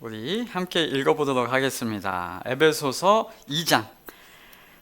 우리 함께 읽어보도록 하겠습니다. 에베소서 2장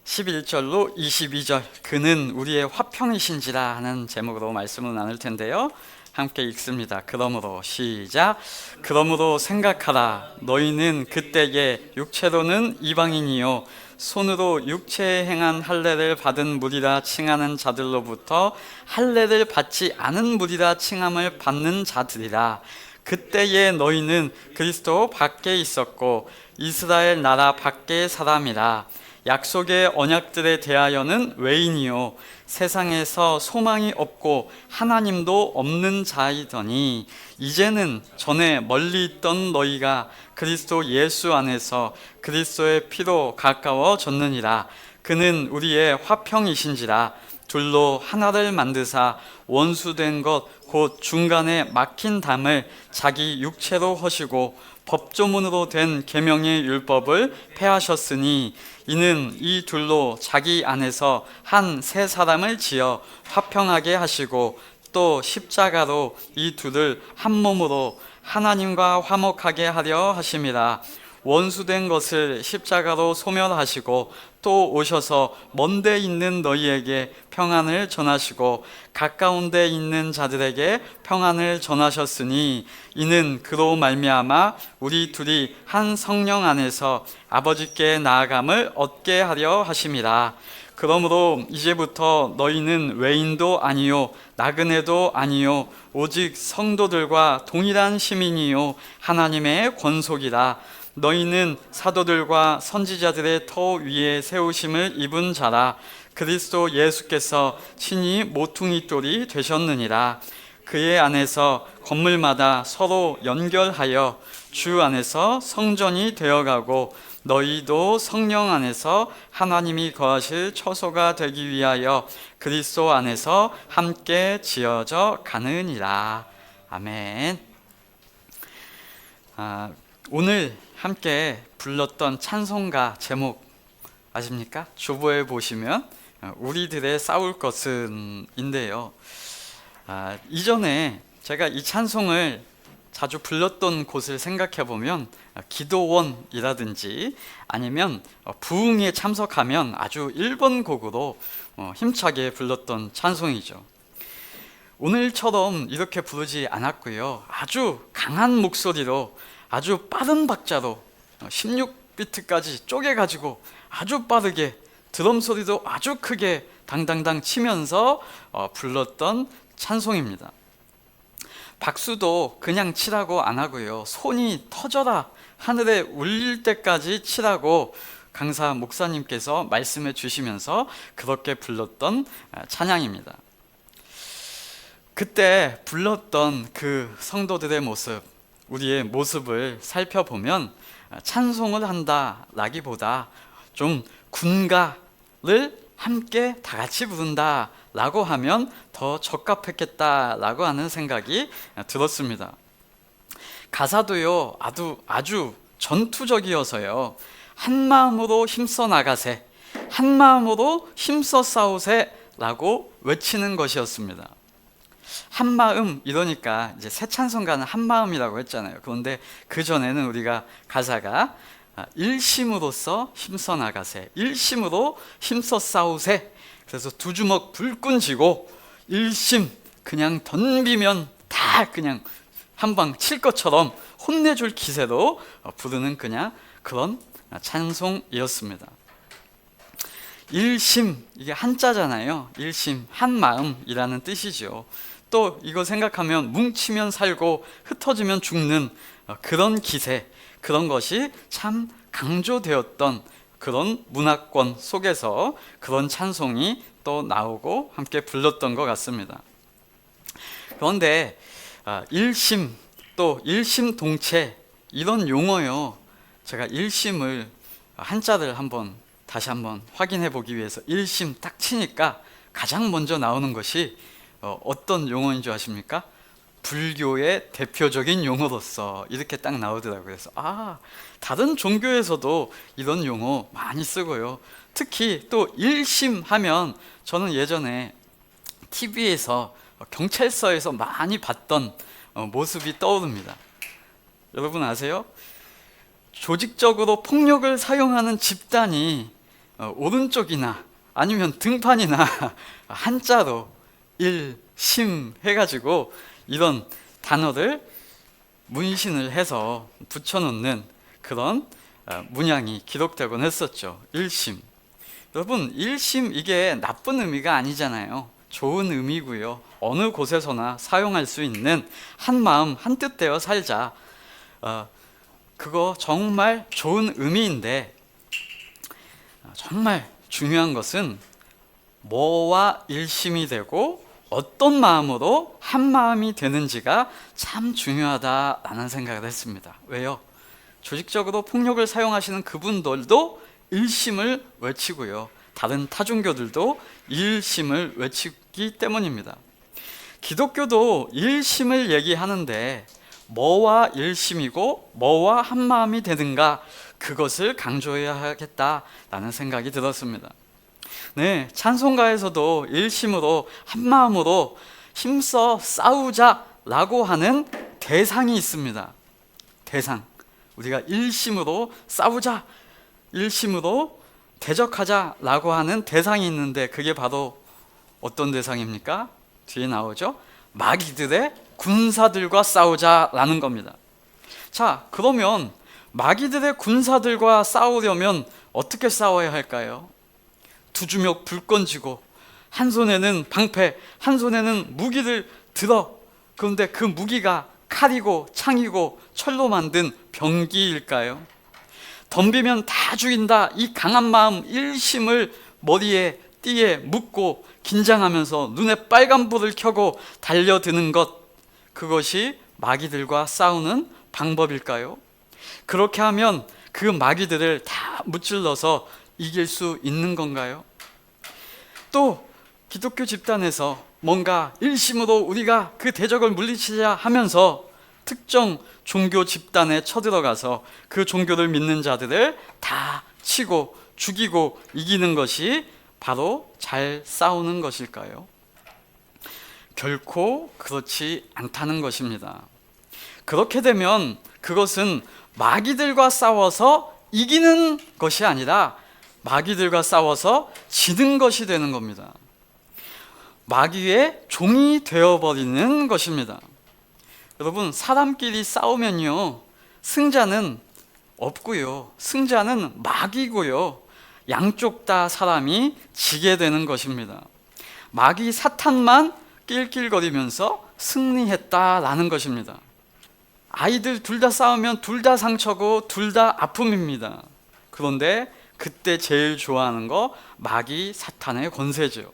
11절로 22절, 그는 우리의 화평이신지라 하는 제목으로 말씀을 나눌 텐데요. 함께 읽습니다. 그러므로 시작. 그러므로 생각하라. 너희는 그때에 육체로는 이방인이요 손으로 육체에 행한 할례를 받은 무리라 칭하는 자들로부터 할례를 받지 않은 무리라 칭함을 받는 자들이라. 그때에 너희는 그리스도 밖에 있었고 이스라엘 나라 밖의 사람이라. 약속의 언약들에 대하여는 외인이요 세상에서 소망이 없고 하나님도 없는 자이더니 이제는 전에 멀리 있던 너희가 그리스도 예수 안에서 그리스도의 피로 가까워졌느니라. 그는 우리의 화평이신지라. 둘로 하나를 만드사 원수된 것 곧 중간에 막힌 담을 자기 육체로 허시고 법조문으로 된 계명의 율법을 폐하셨으니 이는 이 둘로 자기 안에서 한 새 사람을 지어 화평하게 하시고 또 십자가로 이 둘을 한 몸으로 하나님과 화목하게 하려 하심이라. 원수된 것을 십자가로 소멸하시고 또 오셔서 먼데 있는 너희에게 평안을 전하시고 가까운 데 있는 자들에게 평안을 전하셨으니 이는 그로 말미암아 우리 둘이 한 성령 안에서 아버지께 나아감을 얻게 하려 하심이라. 그러므로 이제부터 너희는 외인도 아니요 나그네도 아니요 오직 성도들과 동일한 시민이요 하나님의 권속이라. 너희는 사도들과 선지자들의 터 위에 세우심을 입은 자라. 그리스도 예수께서 친히 모퉁이 돌이 되셨느니라. 그의 안에서 건물마다 서로 연결하여 주 안에서 성전이 되어가고 너희도 성령 안에서 하나님이 거하실 처소가 되기 위하여 그리스도 안에서 함께 지어져 가느니라. 아멘. 오늘 함께 불렀던 찬송가 제목 아십니까? 주보에 보시면 우리들의 싸울 것은 인데요. 이전에 제가 이 찬송을 자주 불렀던 곳을 생각해 보면 기도원이라든지 아니면 부흥에 참석하면 아주 1번 곡으로 힘차게 불렀던 찬송이죠. 오늘처럼 이렇게 부르지 않았고요. 아주 강한 목소리로 아주 빠른 박자로 16비트까지 쪼개가지고 아주 빠르게 드럼 소리도 아주 크게 당당당 치면서 불렀던 찬송입니다. 박수도 그냥 치라고 안 하고요. 손이 터져라 하늘에 울릴 때까지 치라고 강사 목사님께서 말씀해 주시면서 그렇게 불렀던 찬양입니다. 그때 불렀던 그 성도들의 모습, 우리의 모습을 살펴보면 찬송을 한다라기보다 좀 군가를 함께 다 같이 부른다 라고 하면 더 적합했겠다라고 하는 생각이 들었습니다. 가사도요 아주 전투적이어서요. 한 마음으로 힘써 나가세, 한 마음으로 힘써 싸우세 라고 외치는 것이었습니다. 한 마음 이러니까 이제 새 찬송가는 한 마음이라고 했잖아요. 그런데 그 전에는 우리가 가사가 일심으로써 힘써 나가세, 일심으로 힘써 싸우세. 그래서 두 주먹 불끈 쥐고 일심 그냥 덤비면 다 그냥 한 방 칠 것처럼 혼내줄 기세로 부르는 그냥 그런 찬송이었습니다. 일심, 이게 한자잖아요. 일심, 한 마음이라는 뜻이죠. 또 이거 생각하면 뭉치면 살고 흩어지면 죽는 그런 기세, 그런 것이 참 강조되었던 그런 문화권 속에서 그런 찬송이 또 나오고 함께 불렀던 것 같습니다. 그런데 일심, 또 일심동체 이런 용어요. 제가 일심을 한자를 다시 한번 확인해 보기 위해서 일심 딱 치니까 가장 먼저 나오는 것이 어떤 용어인 줄 아십니까? 불교의 대표적인 용어로서 이렇게 딱 나오더라고요. 그래서 다른 종교에서도 이런 용어 많이 쓰고요. 특히 또 일심하면 저는 예전에 TV에서 경찰서에서 많이 봤던 모습이 떠오릅니다. 여러분 아세요? 조직적으로 폭력을 사용하는 집단이 오른쪽이나 아니면 등판이나 한자로 일심 해가지고 이런 단어를 문신을 해서 붙여놓는 그런 문양이 기록되곤 했었죠. 일심. 여러분, 일심 이게 나쁜 의미가 아니잖아요. 좋은 의미고요. 어느 곳에서나 사용할 수 있는 한 마음 한 뜻 되어 살자. 그거 정말 좋은 의미인데 정말 중요한 것은 뭐와 일심이 되고 어떤 마음으로 한 마음이 되는지가 참 중요하다라는 생각을 했습니다. 왜요? 조직적으로 폭력을 사용하시는 그분들도 일심을 외치고요. 다른 타종교들도 일심을 외치기 때문입니다. 기독교도 일심을 얘기하는데 뭐와 일심이고 뭐와 한 마음이 되는가, 그것을 강조해야 하겠다라는 생각이 들었습니다. 네, 찬송가에서도 일심으로 한 마음으로 힘써 싸우자라고 하는 대상이 있습니다. 대상. 우리가 일심으로 싸우자, 일심으로 대적하자라고 하는 대상이 있는데 그게 바로 어떤 대상입니까? 뒤에 나오죠. 마귀들의 군사들과 싸우자라는 겁니다. 자, 그러면 마귀들의 군사들과 싸우려면 어떻게 싸워야 할까요? 두 주먹 불 건지고 한 손에는 방패, 한 손에는 무기를 들어. 그런데 그 무기가 칼이고 창이고 철로 만든 병기일까요? 덤비면 다 죽인다, 이 강한 마음 일심을 머리에 띠에 묻고 긴장하면서 눈에 빨간불을 켜고 달려드는 것, 그것이 마귀들과 싸우는 방법일까요? 그렇게 하면 그 마귀들을 다 무찔러서 이길 수 있는 건가요? 또 기독교 집단에서 뭔가 일심으로 우리가 그 대적을 물리치자 하면서 특정 종교 집단에 쳐들어가서 그 종교를 믿는 자들을 다 치고 죽이고 이기는 것이 바로 잘 싸우는 것일까요? 결코 그렇지 않다는 것입니다. 그렇게 되면 그것은 마귀들과 싸워서 이기는 것이 아니라 마귀들과 싸워서 지는 것이 되는 겁니다. 마귀의 종이 되어버리는 것입니다. 여러분, 사람끼리 싸우면요, 승자는 없고요, 승자는 마귀고요, 양쪽 다 사람이 지게 되는 것입니다. 마귀 사탄만 낄낄거리면서 승리했다라는 것입니다. 아이들 둘 다 싸우면 둘 다 상처고 둘 다 아픔입니다. 그런데 그때 제일 좋아하는 거 마귀 사탄의 권세죠.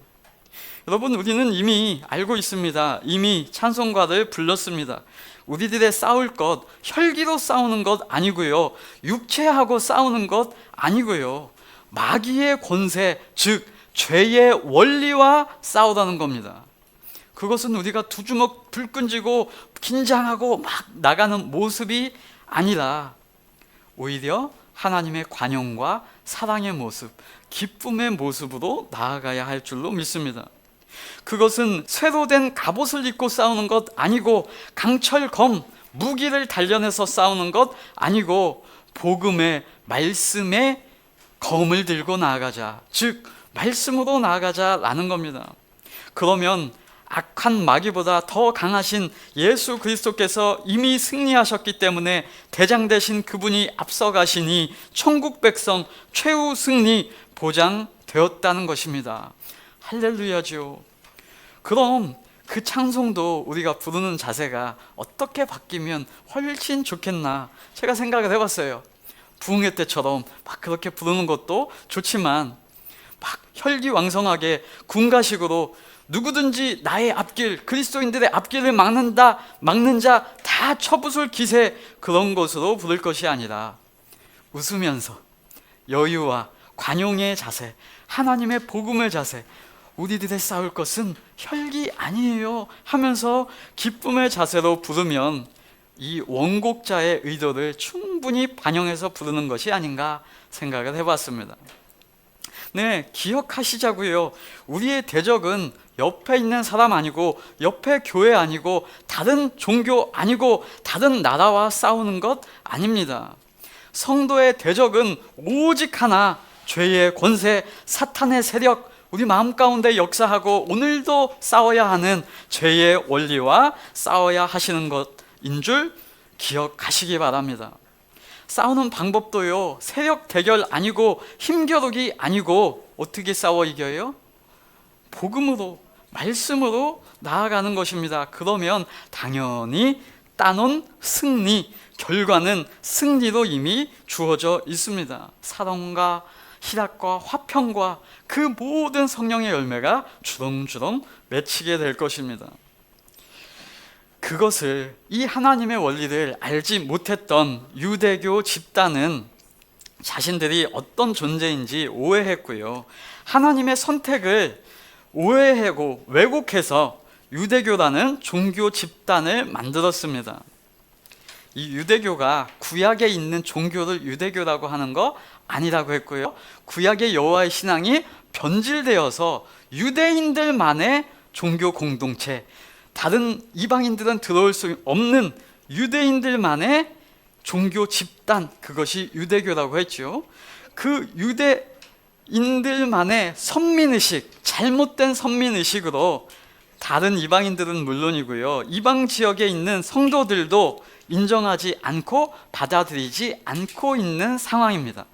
여러분, 우리는 이미 알고 있습니다. 이미 찬송가를 불렀습니다. 우리들의 싸울 것, 혈기로 싸우는 것 아니고요, 육체하고 싸우는 것 아니고요, 마귀의 권세, 즉 죄의 원리와 싸우라는 겁니다. 그것은 우리가 두 주먹 불 끈지고 긴장하고 막 나가는 모습이 아니라 오히려 하나님의 관용과 사랑의 모습, 기쁨의 모습으로 나아가야 할 줄로 믿습니다. 그것은 쇠로 된 갑옷을 입고 싸우는 것 아니고, 강철 검, 무기를 단련해서 싸우는 것 아니고, 복음의 말씀의 검을 들고 나아가자, 즉 말씀으로 나아가자라는 겁니다. 그러면 악한 마귀보다 더 강하신 예수 그리스도께서 이미 승리하셨기 때문에 대장 되신 그분이 앞서가시니 천국 백성 최후 승리 보장되었다는 것입니다. 할렐루야죠. 그럼 그 찬송도 우리가 부르는 자세가 어떻게 바뀌면 훨씬 좋겠나 제가 생각을 해봤어요. 부흥회 때처럼 막 그렇게 부르는 것도 좋지만 막 혈기왕성하게 군가식으로 누구든지 나의 앞길, 그리스도인들의 앞길을 막는 자 다 쳐부술 기세, 그런 것으로 부를 것이 아니라 웃으면서 여유와 관용의 자세, 하나님의 복음의 자세, 우리들의 싸울 것은 혈기 아니에요 하면서 기쁨의 자세로 부르면 이 원곡자의 의도를 충분히 반영해서 부르는 것이 아닌가 생각을 해봤습니다. 네, 기억하시자고요. 우리의 대적은 옆에 있는 사람 아니고, 옆에 교회 아니고, 다른 종교 아니고, 다른 나라와 싸우는 것 아닙니다. 성도의 대적은 오직 하나, 죄의 권세, 사탄의 세력, 우리 마음 가운데 역사하고 오늘도 싸워야 하는 죄의 원리와 싸워야 하시는 것인 줄 기억하시기 바랍니다. 싸우는 방법도요, 세력 대결 아니고 힘겨루기 아니고 어떻게 싸워 이겨요? 복음으로, 말씀으로 나아가는 것입니다. 그러면 당연히 따놓은 승리, 결과는 승리로 이미 주어져 있습니다. 사랑과 희락과 화평과 그 모든 성령의 열매가 주렁주렁 맺히게 될 것입니다. 그것을, 이 하나님의 원리를 알지 못했던 유대교 집단은 자신들이 어떤 존재인지 오해했고요, 하나님의 선택을 오해하고 왜곡해서 유대교라는 종교 집단을 만들었습니다. 이 유대교가 구약에 있는 종교를 유대교라고 하는 거 아니라고 했고요, 구약의 여호와의 신앙이 변질되어서 유대인들만의 종교 공동체, 다른 이방인들은 들어올 수 없는 유대인들만의 종교 집단, 그것이 유대교라고 했죠. 그 유대인들만의 선민의식, 잘못된 선민의식으로 다른 이방인들은 물론이고요, 이방 지역에 있는 성도들도 인정하지 않고 받아들이지 않고 있는 상황입니다.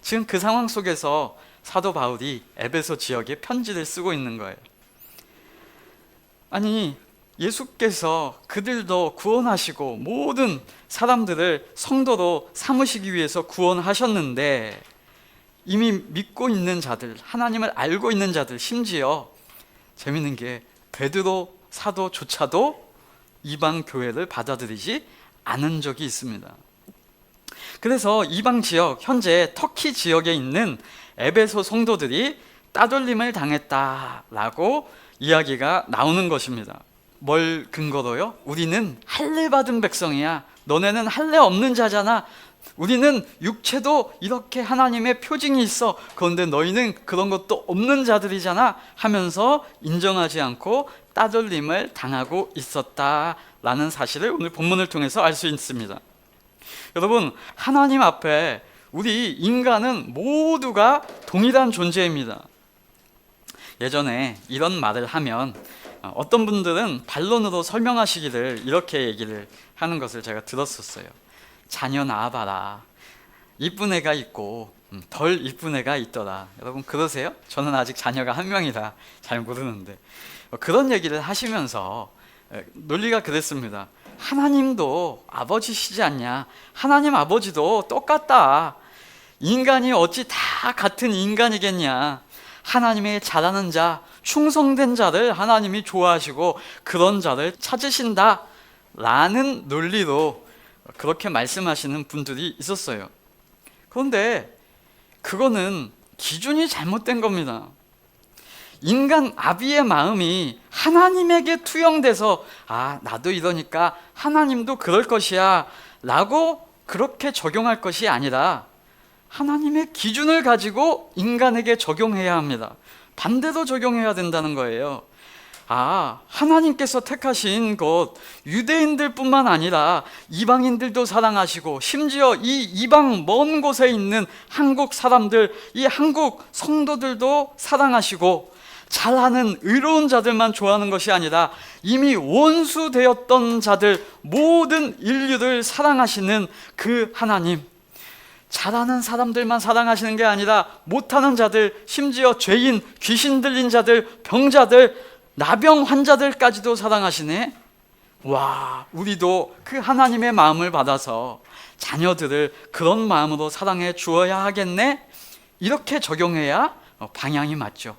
지금 그 상황 속에서 사도 바울이 에베소 지역에 편지를 쓰고 있는 거예요. 아니, 예수께서 그들도 구원하시고 모든 사람들을 성도로 삼으시기 위해서 구원하셨는데, 이미 믿고 있는 자들, 하나님을 알고 있는 자들, 심지어 재밌는 게 베드로 사도조차도 이방 교회를 받아들이지 않은 적이 있습니다. 그래서 이방 지역, 현재 터키 지역에 있는 에베소 성도들이 따돌림을 당했다라고 이야기가 나오는 것입니다. 뭘 근거로요? 우리는 할례 받은 백성이야, 너네는 할례 없는 자잖아, 우리는 육체도 이렇게 하나님의 표징이 있어, 그런데 너희는 그런 것도 없는 자들이잖아 하면서 인정하지 않고 따돌림을 당하고 있었다라는 사실을 오늘 본문을 통해서 알 수 있습니다. 여러분, 하나님 앞에 우리 인간은 모두가 동일한 존재입니다. 예전에 이런 말을 하면 어떤 분들은 반론으로 설명하시기를 이렇게 얘기를 하는 것을 제가 들었었어요. 자녀 낳아봐라, 이쁜 애가 있고 덜 이쁜 애가 있더라. 여러분 그러세요? 저는 아직 자녀가 한 명이라 잘 모르는데, 그런 얘기를 하시면서 논리가 그랬습니다. 하나님도 아버지시지 않냐, 하나님 아버지도 똑같다, 인간이 어찌 다 같은 인간이겠냐, 하나님의 잘하는 자, 충성된 자를 하나님이 좋아하시고 그런 자를 찾으신다 라는 논리로 그렇게 말씀하시는 분들이 있었어요. 그런데 그거는 기준이 잘못된 겁니다. 인간 아비의 마음이 하나님에게 투영돼서 나도 이러니까 하나님도 그럴 것이야 라고 그렇게 적용할 것이 아니라 하나님의 기준을 가지고 인간에게 적용해야 합니다. 반대로 적용해야 된다는 거예요. 하나님께서 택하신 것, 유대인들 뿐만 아니라 이방인들도 사랑하시고, 심지어 이 이방 먼 곳에 있는 한국 사람들, 이 한국 성도들도 사랑하시고, 잘하는 의로운 자들만 좋아하는 것이 아니라 이미 원수되었던 자들, 모든 인류를 사랑하시는 그 하나님, 잘하는 사람들만 사랑하시는 게 아니라 못하는 자들, 심지어 죄인, 귀신 들린 자들, 병자들, 나병 환자들까지도 사랑하시네. 와, 우리도 그 하나님의 마음을 받아서 자녀들을 그런 마음으로 사랑해 주어야 하겠네. 이렇게 적용해야 방향이 맞죠.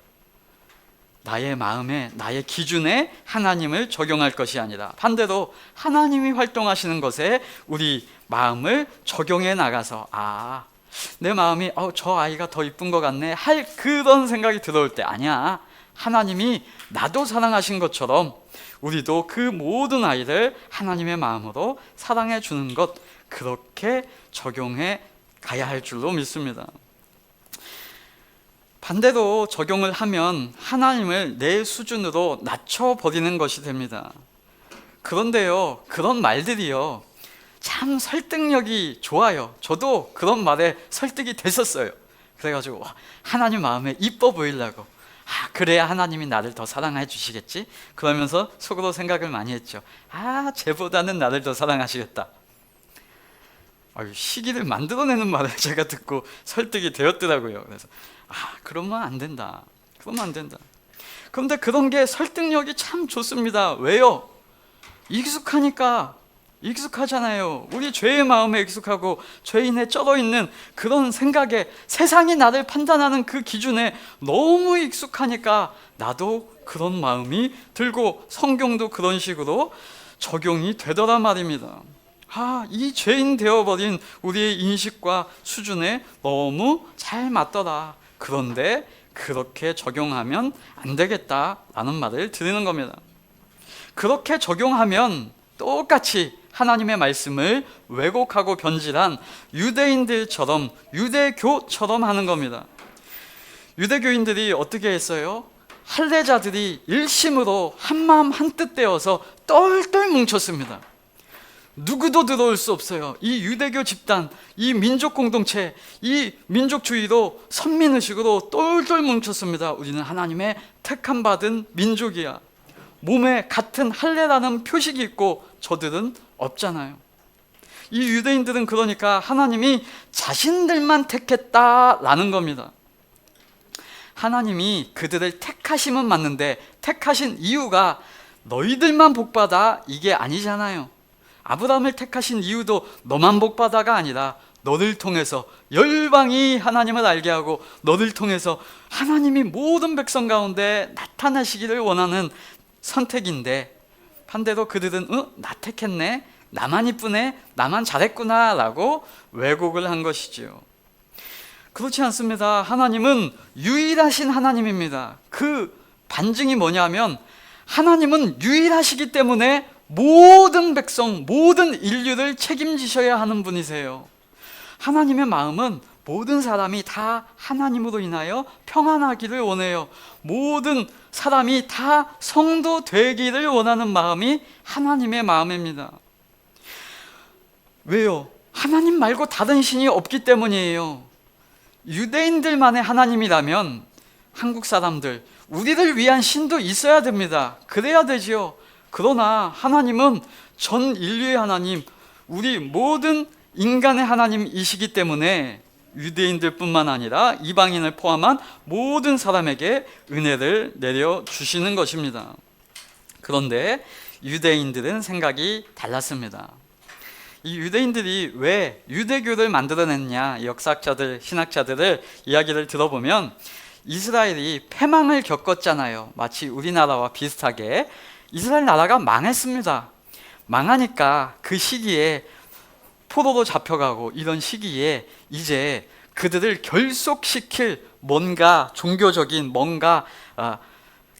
나의 마음에, 나의 기준에 하나님을 적용할 것이 아니라 반대로 하나님이 활동하시는 것에 우리 마음을 적용해 나가서 내 마음이 저 아이가 더 이쁜 것 같네 할 그런 생각이 들어올 때, 아니야, 하나님이 나도 사랑하신 것처럼 우리도 그 모든 아이를 하나님의 마음으로 사랑해 주는 것, 그렇게 적용해 가야 할 줄로 믿습니다. 반대로 적용을 하면 하나님을 내 수준으로 낮춰버리는 것이 됩니다. 그런데요, 그런 말들이요, 참 설득력이 좋아요. 저도 그런 말에 설득이 됐었어요. 그래가지고 하나님 마음에 이뻐 보이려고, 그래야 하나님이 나를 더 사랑해 주시겠지? 그러면서 속으로 생각을 많이 했죠. 쟤보다는 나를 더 사랑하시겠다. 시기를 만들어내는 말을 제가 듣고 설득이 되었더라고요. 그래서 그러면 안 된다. 그러면 안 된다. 그런데 그런 게 설득력이 참 좋습니다. 왜요? 익숙하잖아요. 우리 죄의 마음에 익숙하고 죄인에 쩔어 있는 그런 생각에, 세상이 나를 판단하는 그 기준에 너무 익숙하니까 나도 그런 마음이 들고 성경도 그런 식으로 적용이 되더란 말입니다. 이 죄인 되어버린 우리의 인식과 수준에 너무 잘 맞더라. 그런데 그렇게 적용하면 안 되겠다라는 말을 드리는 겁니다. 그렇게 적용하면 똑같이 하나님의 말씀을 왜곡하고 변질한 유대인들처럼, 유대교처럼 하는 겁니다. 유대교인들이 어떻게 했어요? 할례자들이 일심으로 한마음 한뜻 되어서 똘똘 뭉쳤습니다. 누구도 들어올 수 없어요. 이 유대교 집단, 이 민족 공동체, 이 민족주의로, 선민의식으로 똘똘 뭉쳤습니다. 우리는 하나님의 택함 받은 민족이야. 몸에 같은 할례라는 표식이 있고 저들은 없잖아요. 이 유대인들은 그러니까 하나님이 자신들만 택했다라는 겁니다. 하나님이 그들을 택하심은 맞는데 택하신 이유가 너희들만 복받아 이게 아니잖아요. 아브라함을 택하신 이유도 너만 복받아가 아니라 너를 통해서 열방이 하나님을 알게 하고 너를 통해서 하나님이 모든 백성 가운데 나타나시기를 원하는 선택인데, 반대로 그들은 나 택했네, 나만 이쁘네, 나만 잘했구나 라고 왜곡을 한 것이지요. 그렇지 않습니다. 하나님은 유일하신 하나님입니다. 그 반증이 뭐냐면 하나님은 유일하시기 때문에 모든 백성, 모든 인류를 책임지셔야 하는 분이세요. 하나님의 마음은 모든 사람이 다 하나님으로 인하여 평안하기를 원해요. 모든 사람이 다 성도 되기를 원하는 마음이 하나님의 마음입니다. 왜요? 하나님 말고 다른 신이 없기 때문이에요. 유대인들만의 하나님이라면 한국 사람들, 우리를 위한 신도 있어야 됩니다. 그래야 되지요. 그러나 하나님은 전 인류의 하나님, 우리 모든 인간의 하나님이시기 때문에 유대인들뿐만 아니라 이방인을 포함한 모든 사람에게 은혜를 내려주시는 것입니다. 그런데 유대인들은 생각이 달랐습니다. 이 유대인들이 왜 유대교를 만들어냈냐, 역사학자들, 신학자들을 이야기를 들어보면 이스라엘이 패망을 겪었잖아요. 마치 우리나라와 비슷하게 이스라엘 나라가 망했습니다. 망하니까 그 시기에 포로로 잡혀가고 이런 시기에 이제 그들을 결속시킬 뭔가 종교적인, 뭔가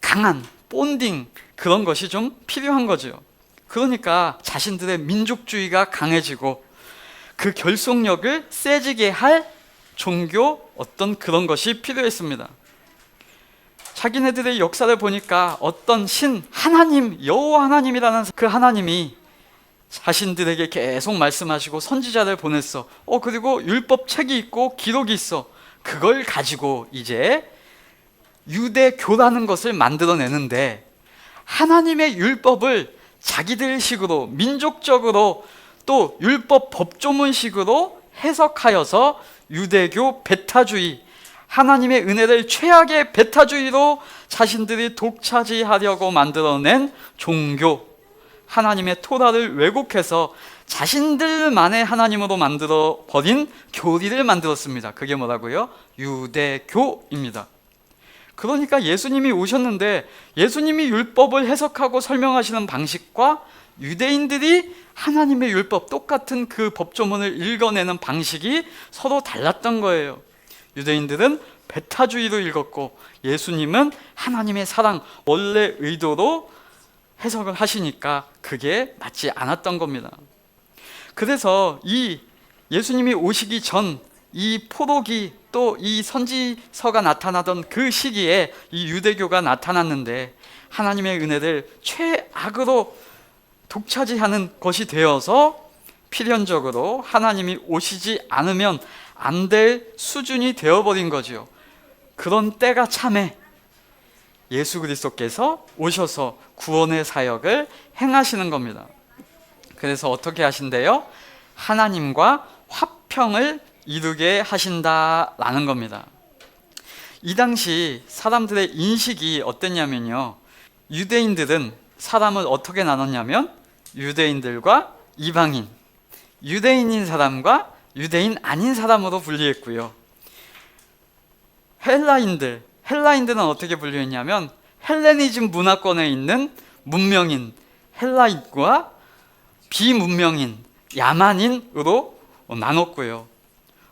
강한 본딩, 그런 것이 좀 필요한 거죠. 그러니까 자신들의 민족주의가 강해지고 그 결속력을 세지게 할 종교, 어떤 그런 것이 필요했습니다. 자기네들의 역사를 보니까 어떤 신, 하나님, 여호와 하나님이라는 그 하나님이 자신들에게 계속 말씀하시고 선지자를 보냈어. 그리고 율법 책이 있고 기록이 있어. 그걸 가지고 이제 유대교라는 것을 만들어내는데, 하나님의 율법을 자기들 식으로, 민족적으로, 또 율법 법조문식으로 해석하여서 유대교 배타주의, 하나님의 은혜를 최악의 배타주의로 자신들이 독차지하려고 만들어낸 종교, 하나님의 토라를 왜곡해서 자신들만의 하나님으로 만들어 버린 교리를 만들었습니다. 그게 뭐라고요? 유대교입니다. 그러니까 예수님이 오셨는데 예수님이 율법을 해석하고 설명하시는 방식과 유대인들이 하나님의 율법, 똑같은 그 법조문을 읽어내는 방식이 서로 달랐던 거예요. 유대인들은 배타주의로 읽었고 예수님은 하나님의 사랑, 원래 의도로 해석을 하시니까 그게 맞지 않았던 겁니다. 그래서 이 예수님이 오시기 전 이 포로기, 또 이 선지서가 나타나던 그 시기에 이 유대교가 나타났는데 하나님의 은혜를 최악으로 독차지하는 것이 되어서 필연적으로 하나님이 오시지 않으면 안 될 수준이 되어버린 거지요. 그런 때가 참에 예수 그리스도께서 오셔서 구원의 사역을 행하시는 겁니다. 그래서 어떻게 하신대요? 하나님과 화평을 이루게 하신다라는 겁니다. 이 당시 사람들의 인식이 어땠냐면요, 유대인들은 사람을 어떻게 나눴냐면 유대인들과 이방인, 유대인인 사람과 유대인 아닌 사람으로 분리했고요. 헬라인들은 어떻게 분류했냐면 헬레니즘 문화권에 있는 문명인 헬라인과 비문명인 야만인으로 나눴고요.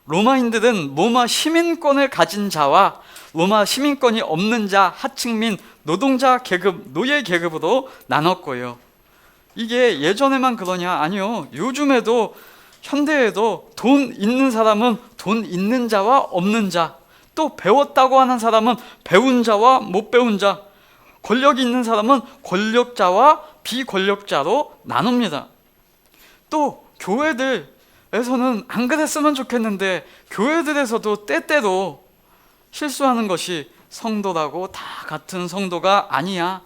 로마인들은 로마 시민권을 가진 자와 로마 시민권이 없는 자, 하층민, 노동자 계급, 노예 계급으로 나눴고요. 이게 예전에만 그러냐? 아니요. 요즘에도 현대에도 돈 있는 사람은 돈 있는 자와 없는 자, 또 배웠다고 하는 사람은 배운 자와 못 배운 자, 권력이 있는 사람은 권력자와 비권력자로 나눕니다. 또 교회들에서는 안 그랬으면 좋겠는데 교회들에서도 때때로 실수하는 것이 성도라고 다 같은 성도가 아니야.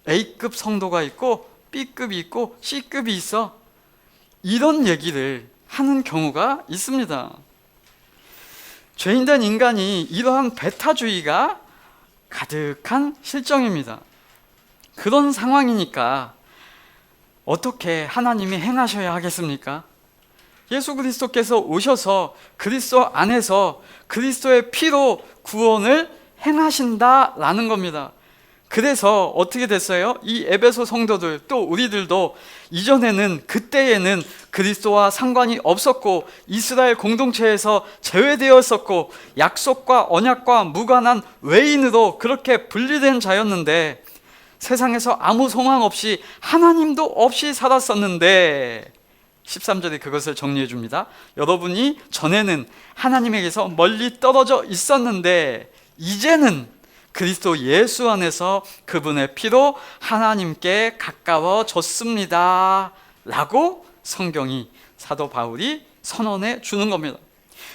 A급 성도가 있고 B급이 있고 C급이 있어. 이런 얘기를 하는 경우가 있습니다. 죄인된 인간이 이러한 배타주의가 가득한 실정입니다. 그런 상황이니까 어떻게 하나님이 행하셔야 하겠습니까? 예수 그리스도께서 오셔서 그리스도 안에서 그리스도의 피로 구원을 행하신다라는 겁니다. 그래서 어떻게 됐어요? 이 에베소 성도들, 또 우리들도 이전에는, 그때에는 그리스도와 상관이 없었고 이스라엘 공동체에서 제외되었었고 약속과 언약과 무관한 외인으로 그렇게 분리된 자였는데, 세상에서 아무 소망 없이 하나님도 없이 살았었는데, 13절이 그것을 정리해 줍니다. 여러분이 전에는 하나님에게서 멀리 떨어져 있었는데 이제는 그리스도 예수 안에서 그분의 피로 하나님께 가까워졌습니다 라고 성경이, 사도 바울이 선언해 주는 겁니다.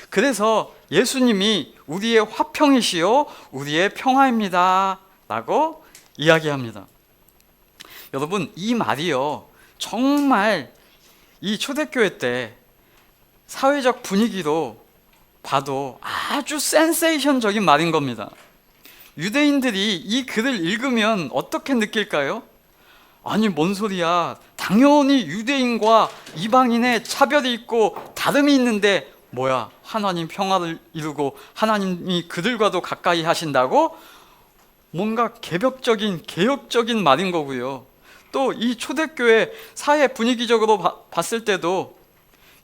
그래서 예수님이 우리의 화평이시요 우리의 평화입니다 라고 이야기합니다. 여러분, 이 말이요 정말 이 초대교회 때 사회적 분위기로 봐도 아주 센세이션적인 말인 겁니다. 유대인들이 이 글을 읽으면 어떻게 느낄까요? 아니, 뭔 소리야. 당연히 유대인과 이방인의 차별이 있고 다름이 있는데 뭐야, 하나님 평화를 이루고 하나님이 그들과도 가까이 하신다고? 뭔가 개혁적인 말인 거고요. 또 이 초대교회 사회 분위기적으로 봤을 때도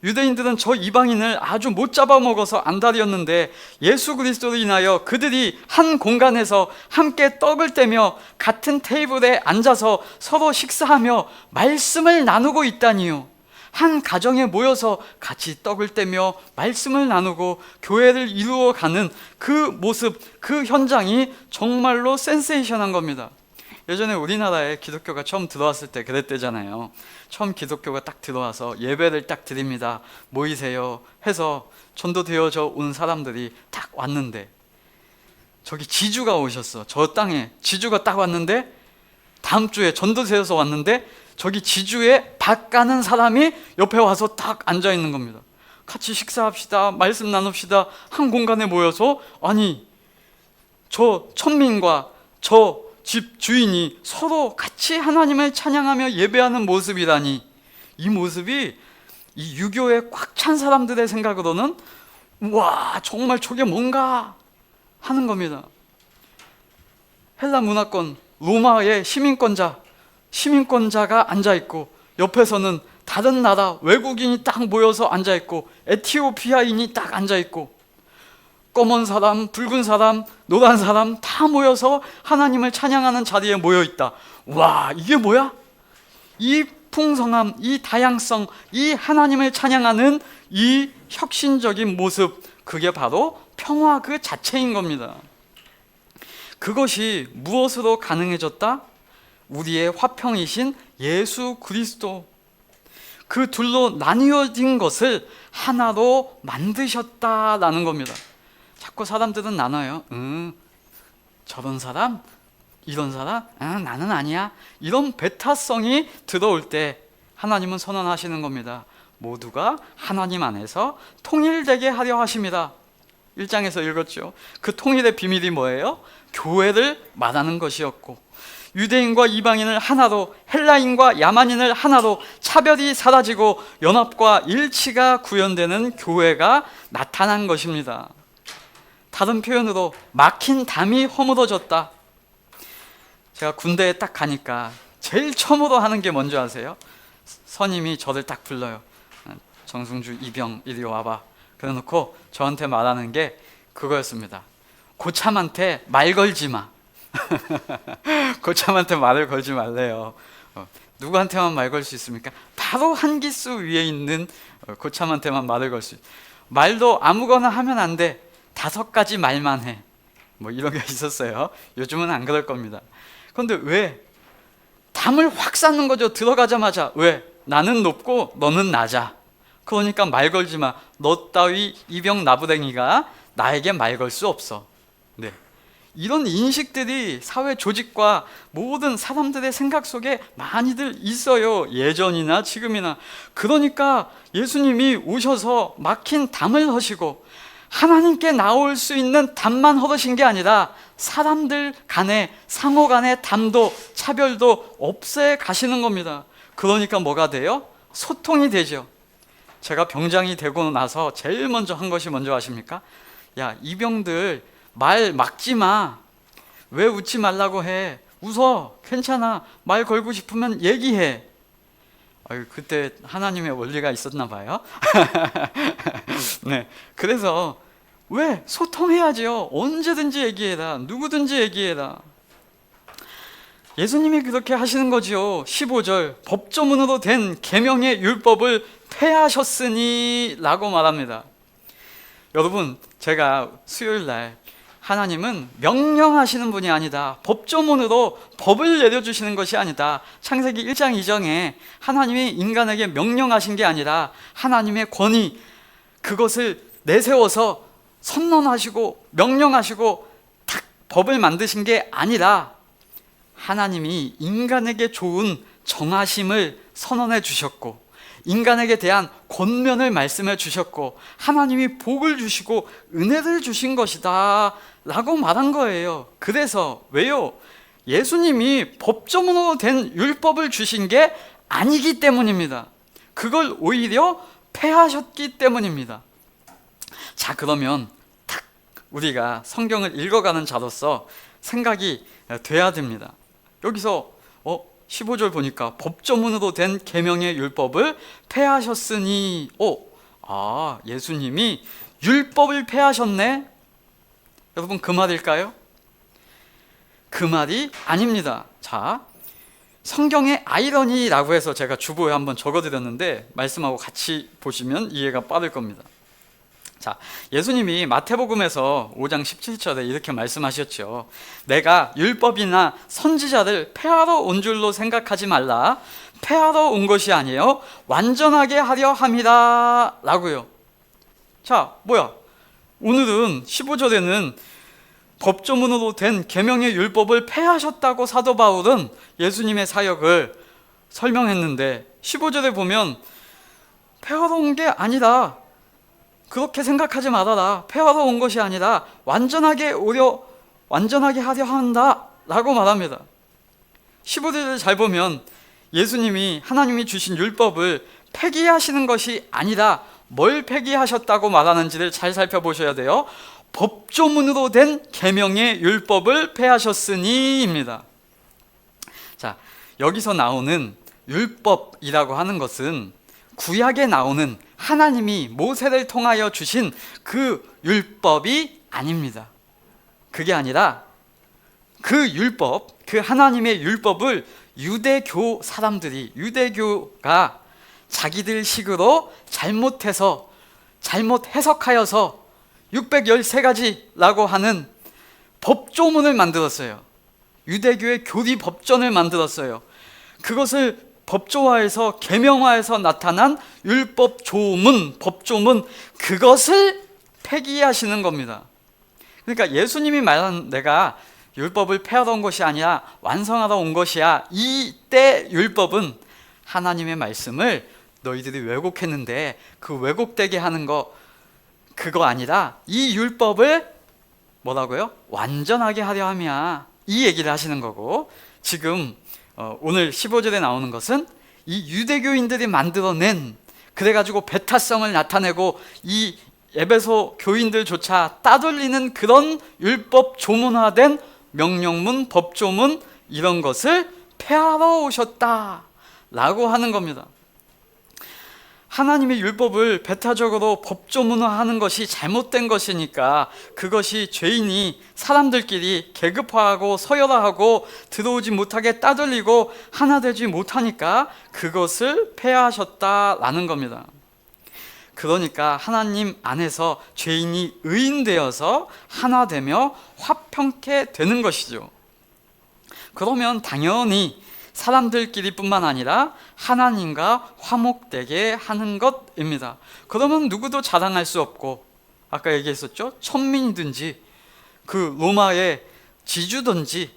유대인들은 저 이방인을 아주 못 잡아먹어서 안달이었는데 예수 그리스도로 인하여 그들이 한 공간에서 함께 떡을 떼며 같은 테이블에 앉아서 서로 식사하며 말씀을 나누고 있다니요. 한 가정에 모여서 같이 떡을 떼며 말씀을 나누고 교회를 이루어가는 그 모습, 그 현장이 정말로 센세이션한 겁니다. 예전에 우리나라에 기독교가 처음 들어왔을 때 그랬대잖아요. 처음 기독교가 딱 들어와서 예배를 딱 드립니다, 모이세요 해서 전도되어져 온 사람들이 딱 왔는데, 저기 지주가 오셨어. 저 땅에 지주가 딱 왔는데, 다음 주에 전도되어서 왔는데 저기 지주에 밥 가는 사람이 옆에 와서 딱 앉아 있는 겁니다. 같이 식사합시다, 말씀 나눕시다 한 공간에 모여서, 아니 저 천민과 저 집 주인이 서로 같이 하나님을 찬양하며 예배하는 모습이라니, 이 모습이 이 유교에 꽉 찬 사람들의 생각으로는 우와, 정말 저게 뭔가 하는 겁니다. 헬라 문화권 로마의 시민권자가 앉아있고, 옆에서는 다른 나라 외국인이 딱 모여서 앉아있고, 에티오피아인이 딱 앉아있고, 검은 사람, 붉은 사람, 노란 사람 다 모여서 하나님을 찬양하는 자리에 모여있다. 와, 이게 뭐야? 이 풍성함, 이 다양성, 이 하나님을 찬양하는 이 혁신적인 모습, 그게 바로 평화 그 자체인 겁니다. 그것이 무엇으로 가능해졌다? 우리의 화평이신 예수 그리스도. 그 둘로 나뉘어진 것을 하나로 만드셨다라는 겁니다. 자꾸 사람들은 나눠요. 저런 사람? 이런 사람? 나는 아니야. 이런 배타성이 들어올 때 하나님은 선언하시는 겁니다. 모두가 하나님 안에서 통일되게 하려 하십니다. 1장에서 읽었죠. 그 통일의 비밀이 뭐예요? 교회를 말하는 것이었고, 유대인과 이방인을 하나로, 헬라인과 야만인을 하나로, 차별이 사라지고 연합과 일치가 구현되는 교회가 나타난 것입니다. 다른 표현으로 막힌 담이 허물어졌다. 제가 군대에 딱 가니까 제일 처음으로 하는 게 뭔지 아세요? 선임이 저를 딱 불러요. 정승주 이병 이리 와봐. 그래놓고 저한테 말하는 게 그거였습니다. 고참한테 말 걸지 마. 고참한테 말을 걸지 말래요. 누구한테만 말 걸 수 있습니까? 바로 한기수 위에 있는 고참한테만 말을 걸 수 있어요. 말도 아무거나 하면 안 돼. 5가지 말만 해. 뭐 이런 게 있었어요. 요즘은 안 그럴 겁니다. 그런데 왜? 담을 확 쌓는 거죠. 들어가자마자. 왜? 나는 높고 너는 낮아. 그러니까 말 걸지 마. 너 따위 이병 나부랭이가 나에게 말 걸 수 없어. 네. 이런 인식들이 사회 조직과 모든 사람들의 생각 속에 많이들 있어요. 예전이나 지금이나. 그러니까 예수님이 오셔서 막힌 담을 허시고 하나님께 나올 수 있는 담만 허르신 게 아니라 사람들 간에, 상호 간의 담도 차별도 없애 가시는 겁니다. 그러니까 뭐가 돼요? 소통이 되죠. 제가 병장이 되고 나서 제일 먼저 한 것이 뭔지 아십니까? 야, 이병들 말 막지 마. 왜 웃지 말라고 해? 웃어. 괜찮아. 말 걸고 싶으면 얘기해. 아유, 그때 하나님의 원리가 있었나 봐요. 네, 그래서 왜? 소통해야죠. 언제든지 얘기해라. 누구든지 얘기해라. 예수님이 그렇게 하시는 거지요. 15절 법조문으로 된 계명의 율법을 폐하셨으니 라고 말합니다. 여러분, 제가 수요일 날 하나님은 명령하시는 분이 아니다. 법조문으로 법을 내려주시는 것이 아니다. 창세기 1장 2장에 하나님이 인간에게 명령하신 게 아니라 하나님의 권위, 그것을 내세워서 선언하시고 명령하시고 딱 법을 만드신 게 아니라 하나님이 인간에게 좋은 정하심을 선언해 주셨고 인간에게 대한 권면을 말씀해 주셨고 하나님이 복을 주시고 은혜를 주신 것이다 라고 말한 거예요. 그래서 왜요? 예수님이 법조문으로 된 율법을 주신 게 아니기 때문입니다. 그걸 오히려 폐하셨기 때문입니다. 자, 그러면 딱 우리가 성경을 읽어가는 자로서 생각이 돼야 됩니다. 여기서 15절 보니까 법조문으로 된 계명의 율법을 폐하셨으니 예수님이 율법을 폐하셨네? 여러분, 그 말일까요? 그 말이 아닙니다. 자, 성경의 아이러니라고 해서 제가 주보에 한번 적어드렸는데 말씀하고 같이 보시면 이해가 빠를 겁니다. 자, 예수님이 마태복음에서 5장 17절에 이렇게 말씀하셨죠. 내가 율법이나 선지자를 폐하러 온 줄로 생각하지 말라. 폐하러 온 것이 아니에요. 완전하게 하려 함이라 라고요. 자, 뭐야? 오늘은 15절에는 법조문으로 된 계명의 율법을 폐하셨다고 사도 바울은 예수님의 사역을 설명했는데 15절에 보면 폐하러 온 게 아니라 그렇게 생각하지 말아라. 폐하러 온 것이 아니라 완전하게 하려 한다 라고 말합니다. 15절을 잘 보면 예수님이 하나님이 주신 율법을 폐기하시는 것이 아니라 뭘 폐기하셨다고 말하는지를 잘 살펴보셔야 돼요. 법조문으로 된 계명의 율법을 폐하셨으니입니다. 자, 여기서 나오는 율법이라고 하는 것은 구약에 나오는 하나님이 모세를 통하여 주신 그 율법이 아닙니다. 그게 아니라 그 율법, 그 하나님의 율법을 유대교 사람들이, 유대교가 자기들 식으로 잘못 해석하여서 613가지라고 하는 법조문을 만들었어요. 유대교의 교리 법전을 만들었어요. 그것을 법조화에서 계명화에서 나타난 율법 조문, 법조문, 그것을 폐기하시는 겁니다. 그러니까 예수님이 말한 내가 율법을 폐하러 온 것이 아니라 완성하러 온 것이야. 이때 율법은 하나님의 말씀을 너희들이 왜곡했는데 그 왜곡되게 하는 거, 그거 아니라 이 율법을 뭐라고요? 완전하게 하려 함이야. 이 얘기를 하시는 거고, 지금 오늘 15절에 나오는 것은 이 유대교인들이 만들어낸, 그래가지고 배타성을 나타내고 이 에베소 교인들조차 따돌리는 그런 율법 조문화된 명령문, 법조문, 이런 것을 폐하러 오셨다 라고 하는 겁니다. 하나님의 율법을 배타적으로 법조문화하는 것이 잘못된 것이니까 그것이 죄인이 사람들끼리 계급화하고 서열화하고 들어오지 못하게 따돌리고 하나 되지 못하니까 그것을 폐하하셨다라는 겁니다. 그러니까 하나님 안에서 죄인이 의인되어서 하나 되며 화평케 되는 것이죠. 그러면 당연히 사람들끼리 뿐만 아니라 하나님과 화목되게 하는 것입니다. 그러면 누구도 자랑할 수 없고, 아까 얘기했었죠? 천민이든지 그 로마의 지주든지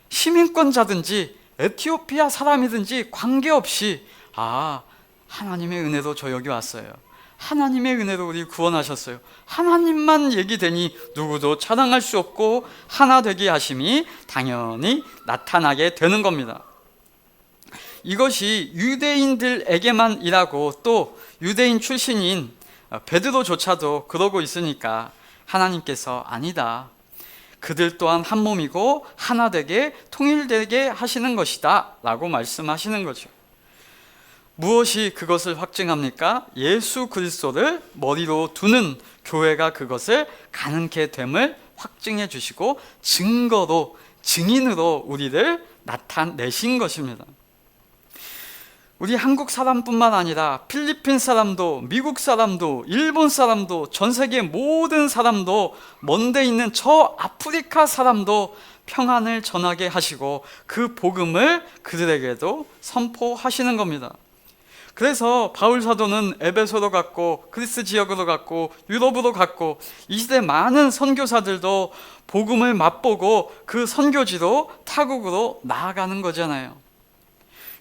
시민권자든지 에티오피아 사람이든지 관계없이 하나님의 은혜로 저 여기 왔어요. 하나님의 은혜로 우리 구원하셨어요. 하나님만 얘기되니 누구도 자랑할 수 없고 하나 되게 하심이 당연히 나타나게 되는 겁니다. 이것이 유대인들에게만 일하고 또 유대인 출신인 베드로조차도 그러고 있으니까 하나님께서 아니다, 그들 또한 한 몸이고 하나 되게 통일되게 하시는 것이다 라고 말씀하시는 거죠. 무엇이 그것을 확증합니까? 예수 그리스도를 머리로 두는 교회가 그것을 가능케 됨을 확증해 주시고 증거로, 증인으로 우리를 나타내신 것입니다. 우리 한국 사람뿐만 아니라 필리핀 사람도, 미국 사람도, 일본 사람도, 전 세계 모든 사람도, 먼데 있는 저 아프리카 사람도 평안을 전하게 하시고 그 복음을 그들에게도 선포하시는 겁니다. 그래서 바울 사도는 에베소로 갔고 그리스 지역으로 갔고 유럽으로 갔고 이 시대 많은 선교사들도 복음을 맛보고 그 선교지로 타국으로 나아가는 거잖아요.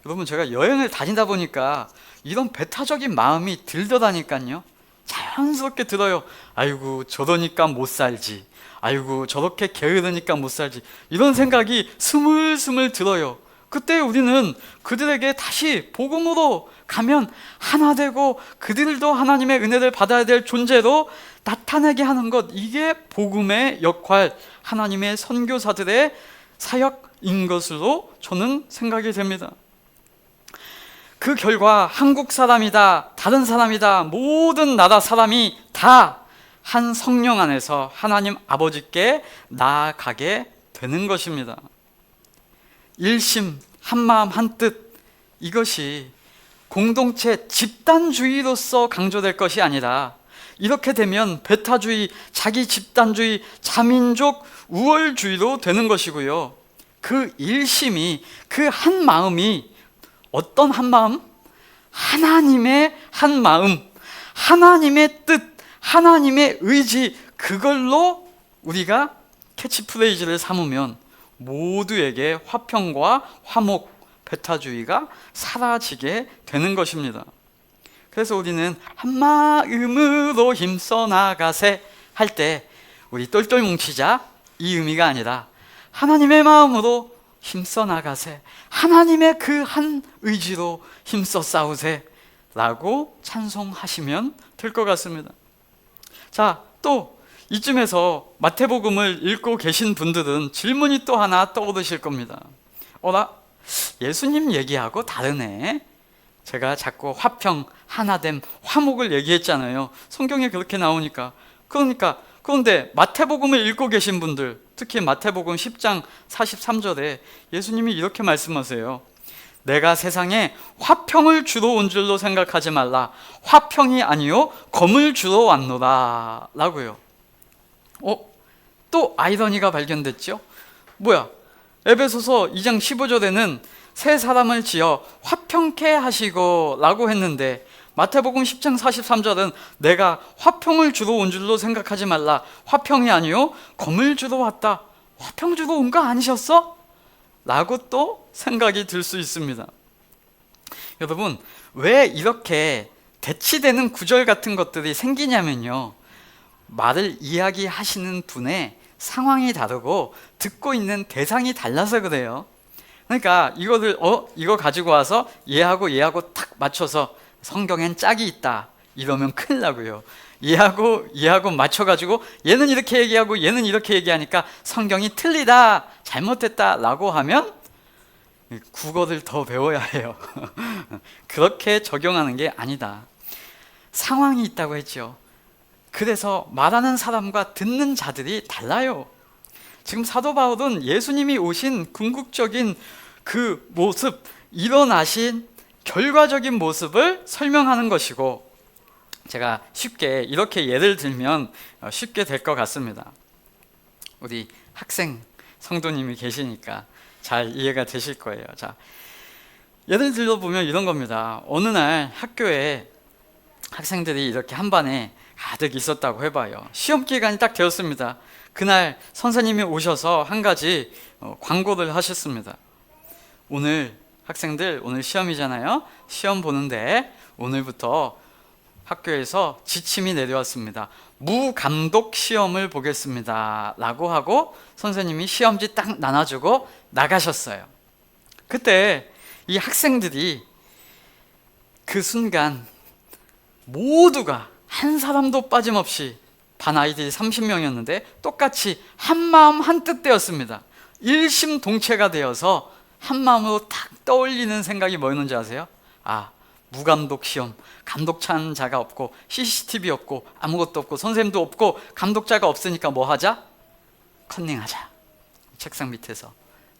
여러분, 제가 여행을 다니다 보니까 이런 배타적인 마음이 들더라니까요. 자연스럽게 들어요. 아이고 저러니까 못 살지, 아이고 저렇게 게으르니까 못 살지, 이런 생각이 스물스물 들어요. 그때 우리는 그들에게 다시 복음으로 가면 하나 되고 그들도 하나님의 은혜를 받아야 될 존재로 나타나게 하는 것, 이게 복음의 역할, 하나님의 선교사들의 사역인 것으로 저는 생각이 됩니다. 그 결과 한국 사람이다, 다른 사람이다, 모든 나라 사람이 다 한 성령 안에서 하나님 아버지께 나아가게 되는 것입니다. 일심, 한마음, 한뜻, 이것이 공동체 집단주의로서 강조될 것이 아니라 이렇게 되면 배타주의, 자기 집단주의, 자민족, 우월주의로 되는 것이고요. 그 일심이, 그 한 마음이 어떤 한 마음? 하나님의 한 마음, 하나님의 뜻, 하나님의 의지, 그걸로 우리가 캐치프레이즈를 삼으면 모두에게 화평과 화목, 배타주의가 사라지게 되는 것입니다. 그래서 우리는 한 마음으로 힘써 나가세 할 때 우리 똘똘 뭉치자, 이 의미가 아니라 하나님의 마음으로 힘써 나가세, 하나님의 그 한 의지로 힘써 싸우세 라고 찬송하시면 될 것 같습니다. 자, 또 이쯤에서 마태복음을 읽고 계신 분들은 질문이 또 하나 떠오르실 겁니다. 어라? 예수님 얘기하고 다르네. 제가 자꾸 화평, 하나됨, 화목을 얘기했잖아요. 성경에 그렇게 나오니까. 그런데 마태복음을 읽고 계신 분들, 특히 마태복음 10장 43절에 예수님이 이렇게 말씀하세요. 내가 세상에 화평을 주러 온 줄로 생각하지 말라. 화평이 아니요 검을 주러 왔노라 라고요. 또 아이러니가 발견됐죠. 뭐야? 에베소서 2장 15절에는 새 사람을 지어 화평케 하시고 라고 했는데, 마태복음 10장 43절은 내가 화평을 주러 온 줄로 생각하지 말라. 화평이 아니요 검을 주러 왔다. 화평 주러 온 거 아니셨어? 라고 또 생각이 들 수 있습니다. 여러분, 왜 이렇게 대치되는 구절 같은 것들이 생기냐면요, 말을 이야기하시는 분의 상황이 다르고 듣고 있는 대상이 달라서 그래요. 그러니까 이거 가지고 와서 얘하고 탁 맞춰서 성경엔 짝이 있다 이러면 큰일 나고요. 얘하고 맞춰가지고 얘는 이렇게 얘기하고 얘는 이렇게 얘기하니까 성경이 틀리다, 잘못됐다 라고 하면 국어를 더 배워야 해요. 그렇게 적용하는 게 아니다. 상황이 있다고 했죠. 그래서 말하는 사람과 듣는 자들이 달라요. 지금 사도 바울은 예수님이 오신 궁극적인 그 모습, 일어나신 결과적인 모습을 설명하는 것이고, 제가 쉽게 이렇게 예를 들면 쉽게 될 것 같습니다. 우리 학생 성도님이 계시니까 잘 이해가 되실 거예요. 자, 예를 들어 보면 이런 겁니다. 어느 날 학교에 학생들이 이렇게 한 반에 가득 있었다고 해봐요. 시험 기간이 딱 되었습니다. 그날 선생님이 오셔서 한 가지 광고를 하셨습니다. 오늘 학생들, 오늘 시험이잖아요. 시험 보는데 오늘부터 학교에서 지침이 내려왔습니다. 무감독 시험을 보겠습니다 라고 하고 선생님이 시험지 딱 나눠주고 나가셨어요. 그때 이 학생들이 그 순간 모두가 한 사람도 빠짐없이, 반 아이들이 30명이었는데 똑같이 한마음 한뜻 되었습니다. 일심동체가 되어서 한마음으로 탁 떠올리는 생각이 뭐였는지 아세요? 아, 무감독 시험, 감독찬 자가 없고 CCTV 없고 아무것도 없고 선생님도 없고 감독자가 없으니까 뭐 하자? 컨닝하자. 책상 밑에서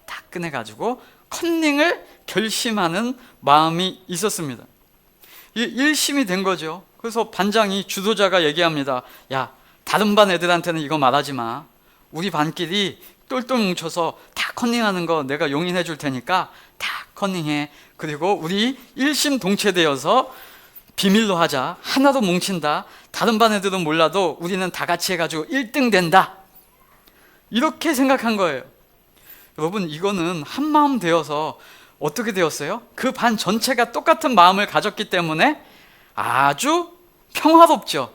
딱 꺼내가지고 컨닝을 결심하는 마음이 있었습니다. 일심이 된 거죠. 그래서 반장이, 주도자가 얘기합니다. 야, 다른 반 애들한테는 이거 말하지 마. 우리 반끼리 똘똘 뭉쳐서 다 컨닝하는 거 내가 용인해 줄 테니까 다 컨닝해. 그리고 우리 일심동체되어서 비밀로 하자. 하나로 뭉친다. 다른 반 애들은 몰라도 우리는 다 같이 해가지고 1등 된다. 이렇게 생각한 거예요. 여러분, 이거는 한마음 되어서 어떻게 되었어요? 그 반 전체가 똑같은 마음을 가졌기 때문에 아주 평화롭죠.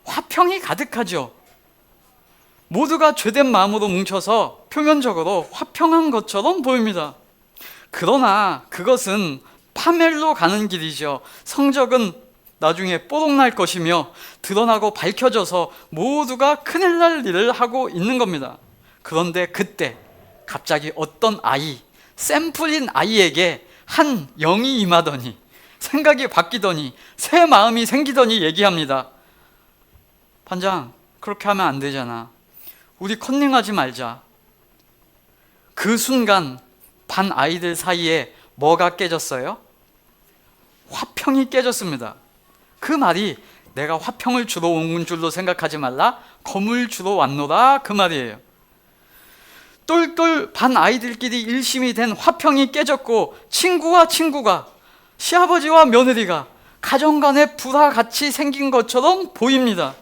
화평이 가득하죠. 모두가 죄된 마음으로 뭉쳐서 표면적으로 화평한 것처럼 보입니다. 그러나 그것은 파멸로 가는 길이죠. 성적은 나중에 뽀록날 것이며 드러나고 밝혀져서 모두가 큰일 날 일을 하고 있는 겁니다. 그런데 그때 갑자기 어떤 아이, 샘플인 아이에게 한 영이 임하더니, 생각이 바뀌더니, 새 마음이 생기더니 얘기합니다. 반장, 그렇게 하면 안 되잖아. 우리 컨닝하지 말자. 그 순간 반 아이들 사이에 뭐가 깨졌어요? 화평이 깨졌습니다. 그 말이 내가 화평을 주러 온 줄로 생각하지 말라, 검을 주러 왔노라, 그 말이에요. 똘똘 반 아이들끼리 일심이 된 화평이 깨졌고, 친구와 친구가, 시아버지와 며느리가 가정 간에 불화같이 생긴 것처럼 보입니다.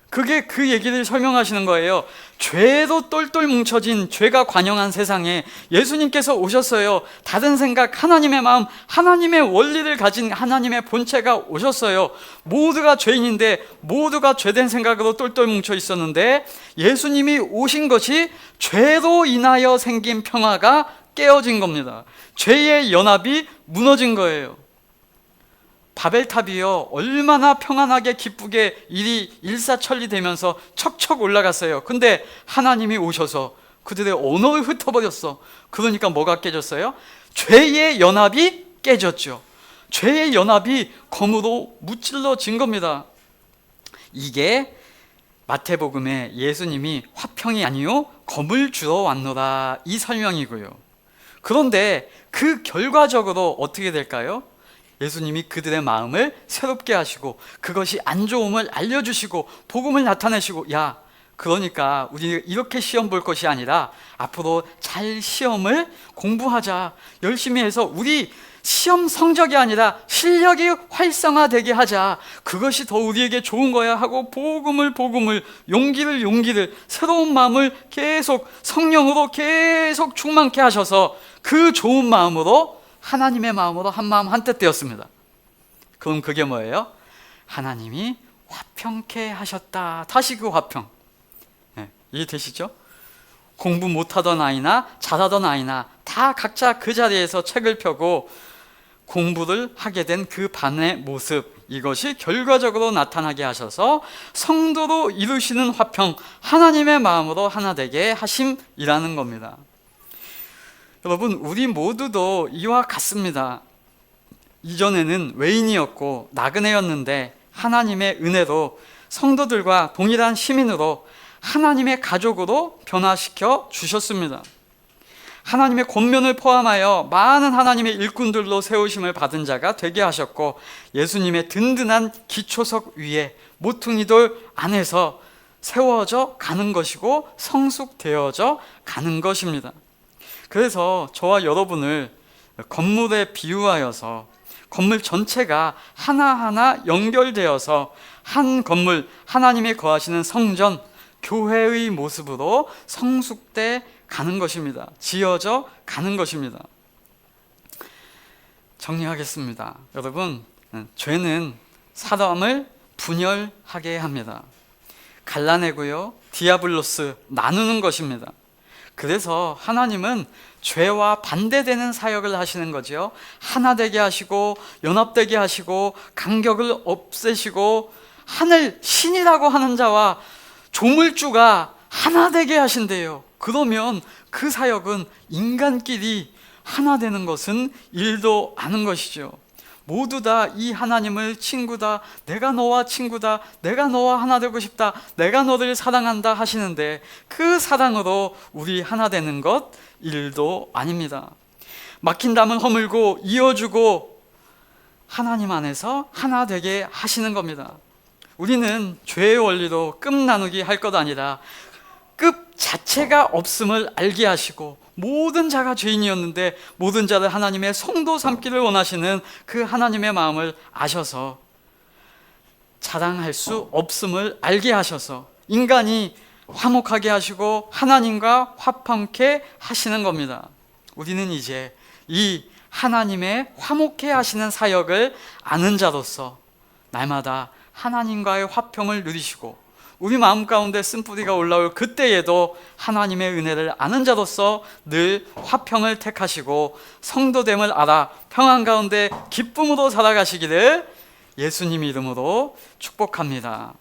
그게 그 얘기를 설명하시는 거예요. 죄로 똘똘 뭉쳐진, 죄가 관영한 세상에 예수님께서 오셨어요. 다른 생각, 하나님의 마음, 하나님의 원리를 가진 하나님의 본체가 오셨어요. 모두가 죄인인데, 모두가 죄된 생각으로 똘똘 뭉쳐 있었는데, 예수님이 오신 것이 죄로 인하여 생긴 평화가 깨어진 겁니다. 죄의 연합이 무너진 거예요. 바벨탑이요, 얼마나 평안하게 기쁘게 일이 일사천리 되면서 척척 올라갔어요. 근데 하나님이 오셔서 그들의 언어를 흩어버렸어. 그러니까 뭐가 깨졌어요? 죄의 연합이 깨졌죠. 죄의 연합이 검으로 무찔러진 겁니다. 이게 마태복음에 예수님이 화평이 아니요 검을 주러 왔노라, 이 설명이고요. 그런데 그 결과적으로 어떻게 될까요? 예수님이 그들의 마음을 새롭게 하시고, 그것이 안 좋음을 알려주시고, 복음을 나타내시고, 야, 그러니까 우리 이렇게 시험 볼 것이 아니라 앞으로 잘 시험을 공부하자. 열심히 해서 우리 시험 성적이 아니라 실력이 활성화되게 하자. 그것이 더 우리에게 좋은 거야 하고 복음을 용기를 새로운 마음을 계속 성령으로 계속 충만케 하셔서 그 좋은 마음으로 하나님의 마음으로 한 마음 한 뜻 되었습니다. 그럼 그게 뭐예요? 하나님이 화평케 하셨다. 다시 그 화평. 네, 이해되시죠? 공부 못하던 아이나 잘하던 아이나 다 각자 그 자리에서 책을 펴고 공부를 하게 된 그 반의 모습, 이것이 결과적으로 나타나게 하셔서 성도로 이루시는 화평, 하나님의 마음으로 하나 되게 하심이라는 겁니다. 여러분, 우리 모두도 이와 같습니다. 이전에는 외인이었고 나그네였는데 하나님의 은혜로 성도들과 동일한 시민으로 하나님의 가족으로 변화시켜 주셨습니다. 하나님의 권면을 포함하여 많은 하나님의 일꾼들로 세우심을 받은 자가 되게 하셨고, 예수님의 든든한 기초석 위에 모퉁이돌 안에서 세워져 가는 것이고 성숙되어져 가는 것입니다. 그래서 저와 여러분을 건물에 비유하여서 건물 전체가 하나하나 연결되어서 한 건물, 하나님의 거하시는 성전, 교회의 모습으로 성숙돼 가는 것입니다. 지어져 가는 것입니다. 정리하겠습니다. 여러분, 죄는 사람을 분열하게 합니다. 갈라내고요, 디아블로스, 나누는 것입니다. 그래서 하나님은 죄와 반대되는 사역을 하시는 거죠. 하나 되게 하시고 연합되게 하시고 간격을 없애시고 하늘 신이라고 하는 자와 조물주가 하나 되게 하신대요. 그러면 그 사역은 인간끼리 하나 되는 것은 일도 아는 것이죠. 모두 다 이 하나님을 친구다, 내가 너와 친구다, 내가 너와 하나 되고 싶다, 내가 너를 사랑한다 하시는데 그 사랑으로 우리 하나 되는 것 일도 아닙니다. 막힌 담을 허물고 이어주고 하나님 안에서 하나 되게 하시는 겁니다. 우리는 죄의 원리로 급 나누기 할 것 아니라 급 자체가 없음을 알게 하시고 모든 자가 죄인이었는데 모든 자를 하나님의 성도 삼기를 원하시는 그 하나님의 마음을 아셔서 자랑할 수 없음을 알게 하셔서 인간이 화목하게 하시고 하나님과 화평케 하시는 겁니다. 우리는 이제 이 하나님의 화목케 하시는 사역을 아는 자로서 날마다 하나님과의 화평을 누리시고 우리 마음 가운데 쓴뿌리가 올라올 그때에도 하나님의 은혜를 아는 자로서 늘 화평을 택하시고 성도됨을 알아 평안 가운데 기쁨으로 살아가시기를 예수님 이름으로 축복합니다.